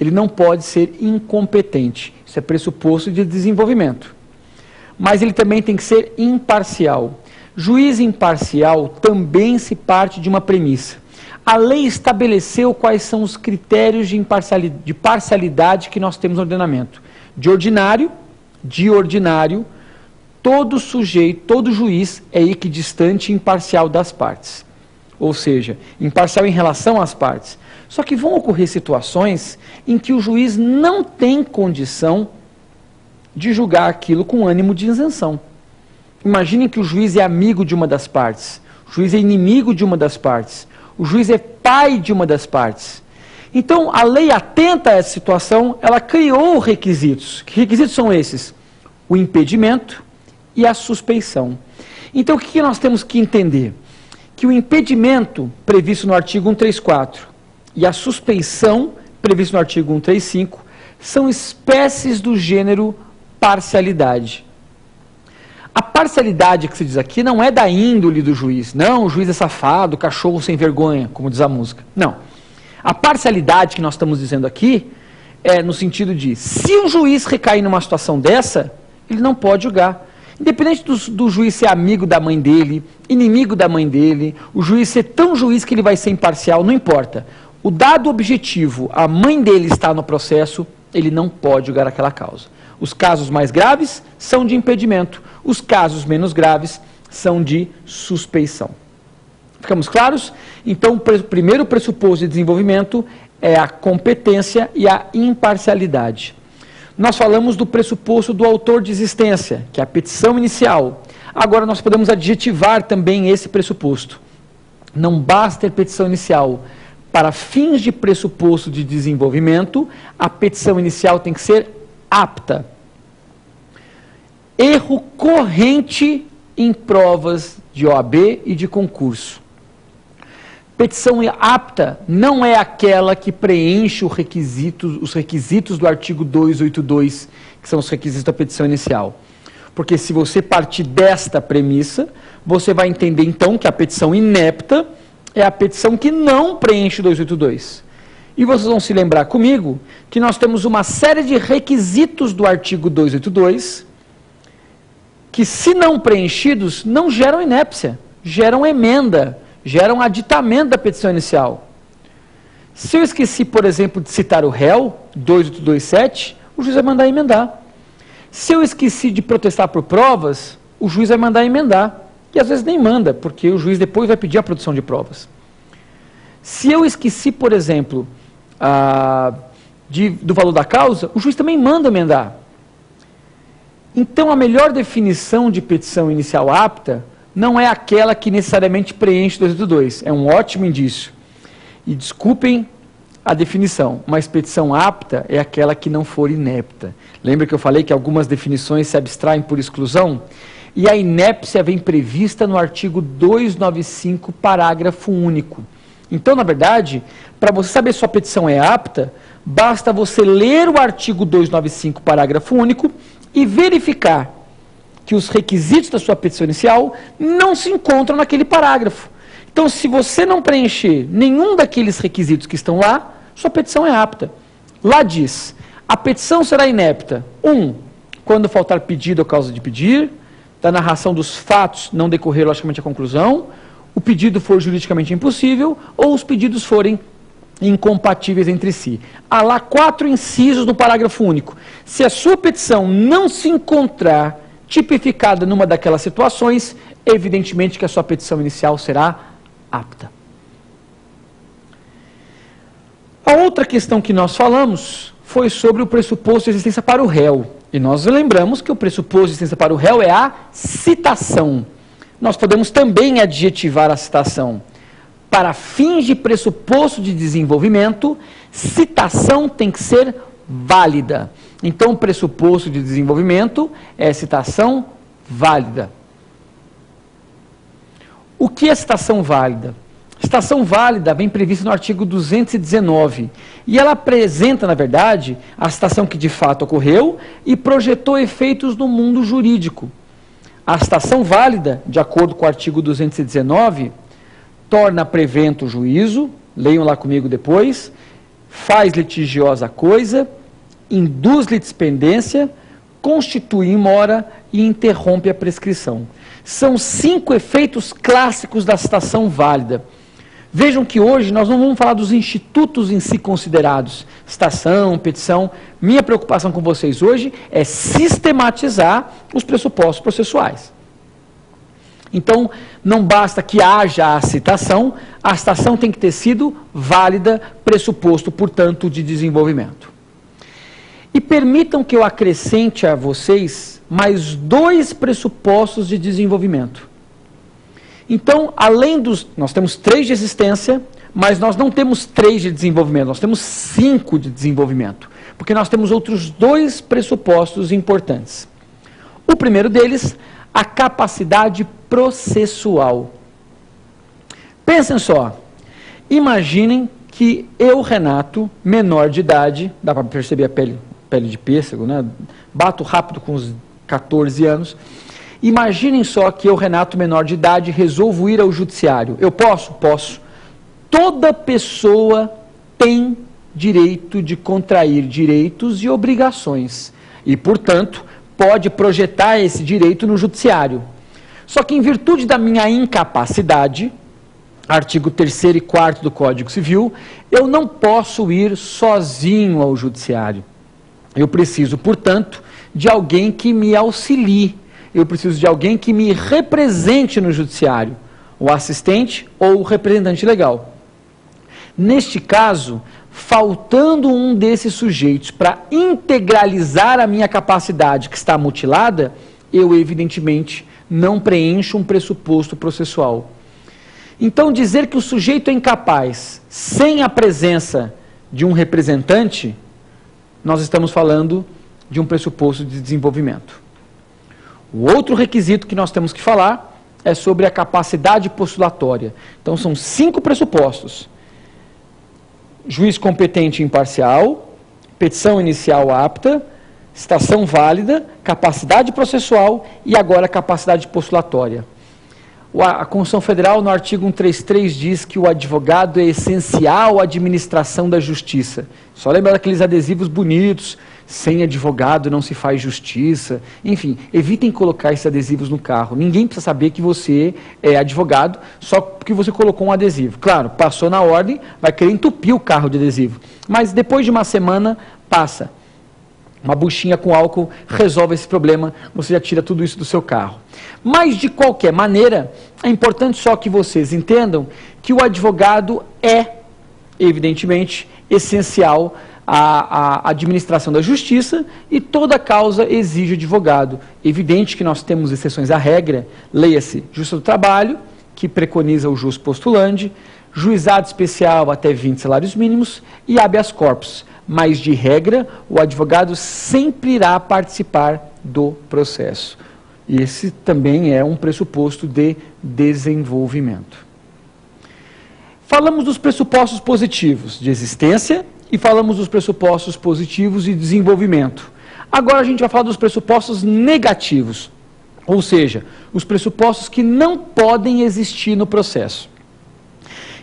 Ele não pode ser incompetente. Isso é pressuposto de desenvolvimento. Mas ele também tem que ser imparcial. Juiz imparcial também se parte de uma premissa. A lei estabeleceu quais são os critérios de parcialidade que nós temos no ordenamento. De ordinário, todo sujeito, todo juiz é equidistante e imparcial das partes. Ou seja, imparcial em relação às partes. Só que vão ocorrer situações em que o juiz não tem condição de julgar aquilo com ânimo de isenção. Imaginem que o juiz é amigo de uma das partes, o juiz é inimigo de uma das partes, o juiz é pai de uma das partes. Então, a lei, atenta a essa situação, ela criou requisitos. Que requisitos são esses? O impedimento e a suspeição. Então, o que nós temos que entender? Que o impedimento, previsto no artigo 134, e a suspeição, prevista no artigo 135, são espécies do gênero parcialidade. A parcialidade que se diz aqui não é da índole do juiz. Não, o juiz é safado, cachorro sem vergonha, como diz a música. Não. A parcialidade que nós estamos dizendo aqui é no sentido de, se o juiz recair numa situação dessa, ele não pode julgar. Independente do juiz ser amigo da mãe dele, inimigo da mãe dele, o juiz ser tão juiz que ele vai ser imparcial, não importa. O dado objetivo, a mãe dele está no processo, ele não pode julgar aquela causa. Os casos mais graves são de impedimento, os casos menos graves são de suspeição. Ficamos claros? Então, o primeiro pressuposto de desenvolvimento é a competência e a imparcialidade. Nós falamos do pressuposto do autor de existência, que é a petição inicial. Agora, nós podemos adjetivar também esse pressuposto. Não basta ter petição inicial. Para fins de pressuposto de desenvolvimento, a petição inicial tem que ser apta. Erro corrente em provas de OAB e de concurso. Petição apta não é aquela que preenche os requisitos do artigo 282, que são os requisitos da petição inicial. Porque se você partir desta premissa, você vai entender então que a petição inepta é a petição que não preenche o 282. E vocês vão se lembrar comigo que nós temos uma série de requisitos do artigo 282 que, se não preenchidos, não geram inépcia, geram emenda, geram aditamento da petição inicial. Se eu esqueci, por exemplo, de citar o réu, 2827, o juiz vai mandar emendar. Se eu esqueci de protestar por provas, o juiz vai mandar emendar. E às vezes nem manda, porque o juiz depois vai pedir a produção de provas. Se eu esqueci, por exemplo, do valor da causa, o juiz também manda emendar. Então, a melhor definição de petição inicial apta não é aquela que necessariamente preenche 282. É um ótimo indício. E desculpem a definição, mas petição apta é aquela que não for inepta. Lembra que eu falei que algumas definições se abstraem por exclusão? E a inépcia vem prevista no artigo 295, parágrafo único. Então, na verdade, para você saber se sua petição é apta, basta você ler o artigo 295, parágrafo único, e verificar que os requisitos da sua petição inicial não se encontram naquele parágrafo. Então, se você não preencher nenhum daqueles requisitos que estão lá, sua petição é apta. Lá diz, a petição será inepta. 1. Quando faltar pedido ou causa de pedir, da narração dos fatos não decorrer logicamente a conclusão, o pedido for juridicamente impossível, ou os pedidos forem incompatíveis entre si. Há lá 4 incisos no parágrafo único. Se a sua petição não se encontrar tipificada numa daquelas situações, evidentemente que a sua petição inicial será apta. A outra questão que nós falamos foi sobre o pressuposto de existência para o réu. E nós lembramos que o pressuposto de existência para o réu é a citação. Nós podemos também adjetivar a citação. Para fins de pressuposto de desenvolvimento, citação tem que ser válida. Então, o pressuposto de desenvolvimento é citação válida. O que é citação válida? Citação válida vem prevista no artigo 219. E ela apresenta, na verdade, a citação que de fato ocorreu e projetou efeitos no mundo jurídico. A citação válida, de acordo com o artigo 219, torna prevento o juízo, leiam lá comigo depois, faz litigiosa coisa, induz litispendência, constitui imora e interrompe a prescrição. São 5 efeitos clássicos da citação válida. Vejam que hoje nós não vamos falar dos institutos em si considerados, citação, petição. Minha preocupação com vocês hoje é sistematizar os pressupostos processuais. Então, não basta que haja a citação tem que ter sido válida, pressuposto, portanto, de desenvolvimento. E permitam que eu acrescente a vocês mais 2 pressupostos de desenvolvimento. Então, além dos... Nós temos 3 de existência, mas nós não temos 3 de desenvolvimento, nós temos 5 de desenvolvimento. Porque nós temos outros 2 pressupostos importantes. O primeiro deles, a capacidade processual. Pensem só, imaginem que eu, Renato, menor de idade, dá para perceber a pele de pêssego, né? Bato rápido com os 14 anos. Imaginem só que eu, Renato, menor de idade, resolvo ir ao judiciário. Eu posso? Posso. Toda pessoa tem direito de contrair direitos e obrigações. E, portanto, pode projetar esse direito no judiciário. Só que, em virtude da minha incapacidade, artigo 3º e 4º do Código Civil, eu não posso ir sozinho ao judiciário. Eu preciso, portanto, de alguém que me auxilie. Eu preciso de alguém que me represente no judiciário, o assistente ou o representante legal. Neste caso, faltando um desses sujeitos para integralizar a minha capacidade que está mutilada, eu, evidentemente, não preencho um pressuposto processual. Então, dizer que o sujeito é incapaz sem a presença de um representante, nós estamos falando de um pressuposto de desenvolvimento. O outro requisito que nós temos que falar é sobre a capacidade postulatória. Então, são 5 pressupostos. Juiz competente e imparcial, petição inicial apta, citação válida, capacidade processual e agora capacidade postulatória. A Constituição Federal, no artigo 133, diz que o advogado é essencial à administração da justiça. Só lembrar daqueles adesivos bonitos, sem advogado não se faz justiça. Enfim, evitem colocar esses adesivos no carro. Ninguém precisa saber que você é advogado só porque você colocou um adesivo. Claro, passou na ordem, vai querer entupir o carro de adesivo. Mas depois de uma semana, passa. Uma buchinha com álcool resolve esse problema, você já tira tudo isso do seu carro. Mas, de qualquer maneira, é importante só que vocês entendam que o advogado é, evidentemente, essencial à administração da justiça e toda causa exige advogado. Evidente que nós temos exceções à regra, leia-se Justiça do Trabalho, que preconiza o jus postulandi, juizado especial até 20 salários mínimos e habeas corpus. Mas, de regra, o advogado sempre irá participar do processo. Esse também é um pressuposto de desenvolvimento. Falamos dos pressupostos positivos de existência e falamos dos pressupostos positivos de desenvolvimento. Agora a gente vai falar dos pressupostos negativos, ou seja, os pressupostos que não podem existir no processo.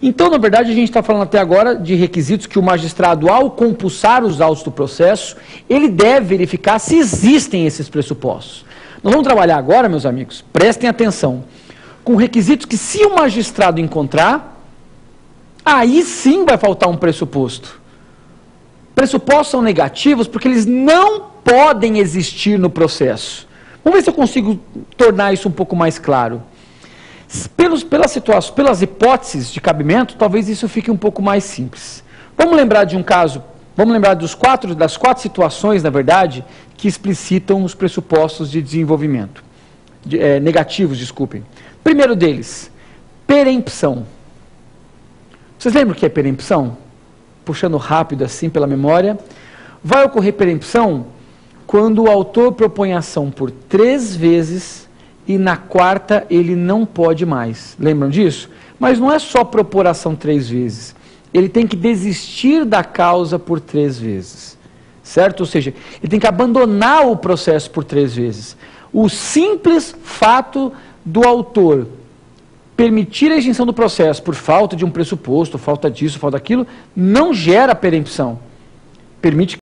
Então, na verdade, a gente está falando até agora de requisitos que o magistrado, ao compulsar os autos do processo, ele deve verificar se existem esses pressupostos. Nós vamos trabalhar agora, meus amigos, prestem atenção, com requisitos que, se o magistrado encontrar, aí sim vai faltar um pressuposto. Pressupostos são negativos porque eles não podem existir no processo. Vamos ver se eu consigo tornar isso um pouco mais claro. Pelas hipóteses de cabimento, talvez isso fique um pouco mais simples. Vamos lembrar de um caso, vamos lembrar das 4 situações, na verdade, que explicitam os pressupostos de desenvolvimento. Negativos, desculpem. Primeiro deles, perempção. Vocês lembram o que é perempção? Puxando rápido assim pela memória. Vai ocorrer perempção quando o autor propõe a ação por 3 vezes e na 4ª ele não pode mais. Lembram disso? Mas não é só propor a ação 3 vezes. Ele tem que desistir da causa por 3 vezes. Certo? Ou seja, ele tem que abandonar o processo por 3 vezes. O simples fato do autor permitir a extinção do processo por falta de um pressuposto, falta disso, falta daquilo, não gera perempção. Permite